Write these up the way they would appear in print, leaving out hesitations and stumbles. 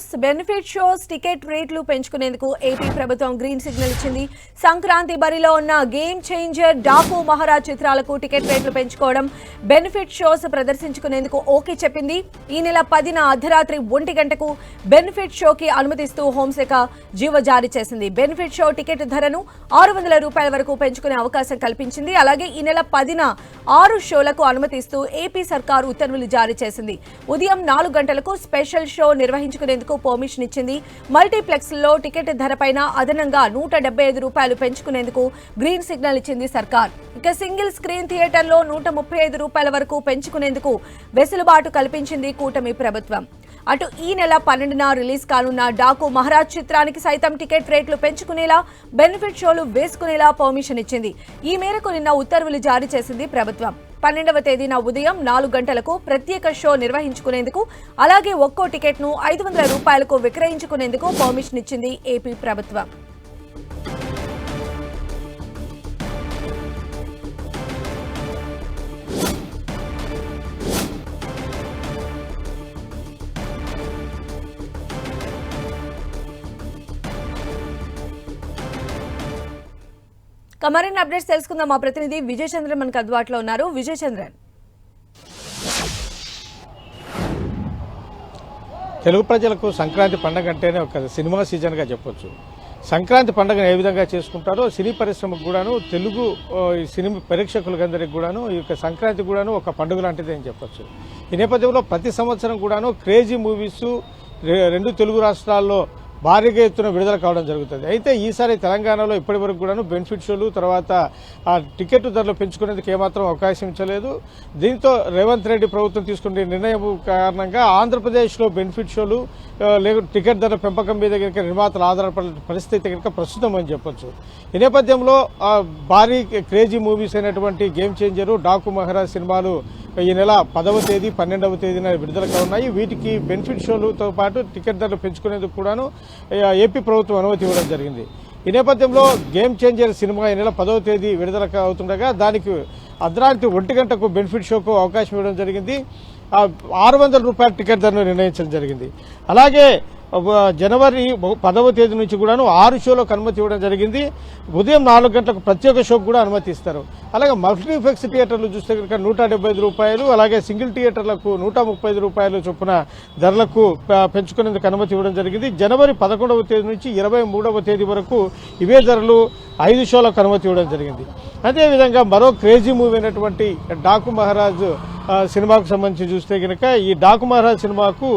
News. Benefit shows ticket రేట్లు పెంచుకునేందుకు AP ప్రభుత్వం green signal ఇచ్చింది. సంక్రాంతి బరిలో ఉన్న గేమ్ చేంజర్, డాకు మహారాజ్ చిత్రాలకు టికెట్ రేట్లు పెంచుకోవడం, బెనిఫిట్ షోస్ ప్రదర్శించుకునేందుకు ఓకే చెప్పింది. ఈ నెల 10న అర్ధరాత్రి 1 గంటకు బెనిఫిట్ షోకి అనుమతిస్తూ హోంశాఖ జీవో జారీ చేసింది. బెనిఫిట్ షో టికెట్ ధరను 600 రూపాయల వరకు పెంచుకునే అవకాశం కల్పించింది. అలాగే ఈ నెల 10న 6 షోలకు అనుమతిస్తూ ఏపీ సర్కారు ఉత్తర్వులు జారీ చేసింది. ఉదయం 4 గంటలకు స్పెషల్ షో నిర్వహించుకునేందుకు పర్మిషన్ ఇచ్చింది. మల్టీప్లెక్స్ లో టికెట్ ధరపైన అదనంగా 175 రూపాయలు పెంచుకునేందుకు గ్రీన్ సిగ్నల్ ఇచ్చింది సర్కార్. ఇక సింగిల్ స్క్రీన్ థియేటర్లో 135 రూపాయల వరకు పెంచుకునేందుకు వెసులుబాటు కల్పించింది కూటమి ప్రభుత్వం. అటు ఈ నెల 12న రిలీజ్ కానున్న డాకు మహారాజ్ చిత్రానికి సైతం టికెట్ రేట్లు పెంచుకునేలా, బెనిఫిట్ షోలు వేసుకునేలా పర్మిషన్ ఇచ్చింది. ఈ మేరకు నిన్న ఉత్తర్వులు జారీ చేసింది ప్రభుత్వం. 12వ తేదీన ఉదయం 4 గంటలకు ప్రత్యేక షో నిర్వహించుకునేందుకు, అలాగే ఒక్కో టికెట్ను 500 రూపాయలకు విక్రయించుకునేందుకు పర్మిషన్ ఇచ్చింది ఏపీ ప్రభుత్వం. మరిన్ని అప్డేట్స్ తెలుసుకుందాం. మా ప్రతినిధి విజయ్ చంద్రన్ మనకు అందుబాటులో ఉన్నారు. విజయ్ చంద్రన్, తెలుగు ప్రజలకు సంక్రాంతి పండుగ అంటేనే ఒక సినిమా సీజన్గా చెప్పొచ్చు. సంక్రాంతి పండుగను ఏ విధంగా చేసుకుంటారో సినీ పరిశ్రమకు కూడాను, తెలుగు సినిమా ప్రేక్షకులందరికీ కూడాను ఈ యొక్క సంక్రాంతి కూడాను ఒక పండుగ లాంటిది అని చెప్పొచ్చు. ఈ నేపథ్యంలో ప్రతి సంవత్సరం కూడాను క్రేజీ మూవీస్ 2 తెలుగు రాష్ట్రాల్లో భారీగా ఎత్తున విడుదల కావడం జరుగుతుంది. అయితే ఈసారి తెలంగాణలో ఇప్పటి వరకు కూడాను బెనిఫిట్ షోలు, తర్వాత టికెట్ ధరలు పెంచుకునేందుకు ఏమాత్రం అవకాశం ఇచ్చలేదు. దీంతో రేవంత్ రెడ్డి ప్రభుత్వం తీసుకునే నిర్ణయం కారణంగా ఆంధ్రప్రదేశ్లో బెనిఫిట్ షోలు లేకుంటే టికెట్ ధర పెంపకం మీద కనుక నిర్మాతలు ఆధారపడే పరిస్థితి కనుక ప్రస్తుతం అని చెప్పొచ్చు. ఈ నేపథ్యంలో భారీ క్రేజీ మూవీస్ అయినటువంటి గేమ్ చేంజరు, డాకు మహారాజ్ సినిమాలు ఈ నెల 10వ తేదీ 12వ తేదీన విడుదల కానున్నాయి. వీటికి బెనిఫిట్ షోలతో పాటు టికెట్ ధరలు పెంచుకునేందుకు కూడాను ఏపీ ప్రభుత్వం అనుమతి ఇవ్వడం జరిగింది. ఈ నేపథ్యంలో గేమ్ చేంజర్ సినిమా ఈ నెల 10వ తేదీ విడుదల అవుతుండగా దానికి అర్ధరాత్రి 1 గంటకు బెనిఫిట్ షోకు అవకాశం ఇవ్వడం జరిగింది. 600 రూపాయల టికెట్ ధరను నిర్ణయించడం జరిగింది. అలాగే జనవరి 10వ తేదీ నుంచి కూడాను 6 షోలకు అనుమతి ఇవ్వడం జరిగింది. ఉదయం 4 గంటలకు ప్రత్యేక షోకు కూడా అనుమతి ఇస్తారు. అలాగే మల్టీప్లెక్స్ థియేటర్లు చూస్తే కనుక 175 రూపాయలు, అలాగే సింగిల్ థియేటర్లకు 135 రూపాయలు చొప్పున ధరలకు పెంచుకునేందుకు అనుమతి ఇవ్వడం జరిగింది. జనవరి 11వ తేదీ నుంచి 23వ తేదీ వరకు ఇవే ధరలు 5 షోలకు అనుమతి ఇవ్వడం జరిగింది. అదేవిధంగా మరో క్రేజీ మూవీ అయినటువంటి డాకు మహారాజ్ సినిమాకు సంబంధించి చూస్తే కనుక ఈ డాకు మహారాజ్ సినిమాకు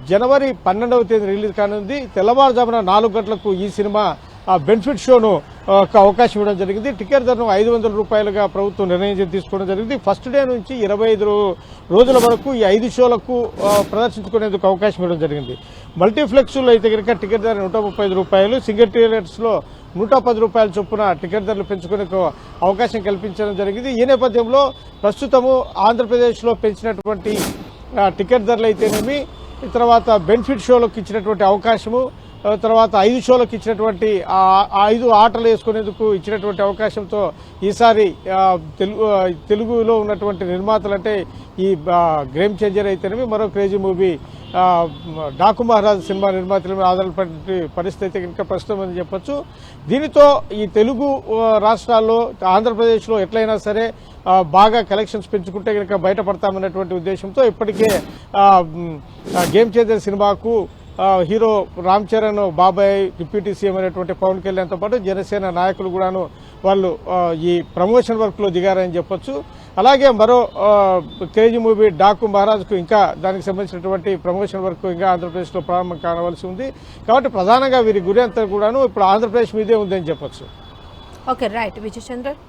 జనవరి 12వ తేదీ రిలీజ్ కానుంది. తెల్లవారుజామున 4 గంటలకు ఈ సినిమా బెనిఫిట్ షోను అవకాశం ఇవ్వడం జరిగింది. టికెట్ ధరను 500 రూపాయలుగా ప్రభుత్వం నిర్ణయం తీసుకోవడం జరిగింది. ఫస్ట్ డే నుంచి 25 రోజుల వరకు ఈ 5 షోలకు ప్రదర్శించుకునేందుకు అవకాశం ఇవ్వడం జరిగింది. మల్టీప్లెక్స్లో అయితే కనుక టికెట్ ధర 135 రూపాయలు, సింగిల్ థియేటర్స్లో 110 రూపాయల చొప్పున టికెట్ ధరలు పెంచుకునే అవకాశం కల్పించడం జరిగింది. ఈ నేపథ్యంలో ప్రస్తుతము ఆంధ్రప్రదేశ్లో పెంచినటువంటి టికెట్ ధరలు అయితేనేమి, తర్వాత బెనిఫిట్ షోలకు ఇచ్చినటువంటి అవకాశము, తర్వాత 5 షోలకు ఇచ్చినటువంటి 5 ఆటలు వేసుకునేందుకు ఇచ్చినటువంటి అవకాశంతో ఈసారి తెలుగులో ఉన్నటువంటి నిర్మాతలు అంటే ఈ గేమ్ చేంజర్ అయితేనేమి, మరో crazy movie Daaku Maharaj cinema నిర్మాతల మీద ఆధారపడే పరిస్థితి కనుక ప్రస్తుతం అని చెప్పొచ్చు. దీనితో ఈ తెలుగు రాష్ట్రాల్లో, ఆంధ్రప్రదేశ్లో ఎట్లయినా సరే బాగా కలెక్షన్స్ పెంచుకుంటే కనుక బయటపడతామన్నటువంటి ఉద్దేశంతో ఇప్పటికే గేమ్ చేంజర్ సినిమాకు హీరో రామ్ చరణ్, బాబాయ్, డిప్యూటీ సీఎం అయినటువంటి పవన్ కళ్యాణ్తో పాటు జనసేన నాయకులు కూడాను వాళ్ళు ఈ ప్రమోషన్ వర్క్ లో దిగారని చెప్పొచ్చు. అలాగే మరో క్రేజీ మూవీ డాకు మహారాజ్కు ఇంకా దానికి సంబంధించినటువంటి ప్రమోషన్ వర్క్ ఇంకా ఆంధ్రప్రదేశ్లో ప్రారంభం కావాల్సి ఉంది. కాబట్టి ప్రధానంగా వీరి గురి అంతా కూడాను ఇప్పుడు ఆంధ్రప్రదేశ్ మీదే ఉందని చెప్పొచ్చు. Okay, right Vijay Chandran.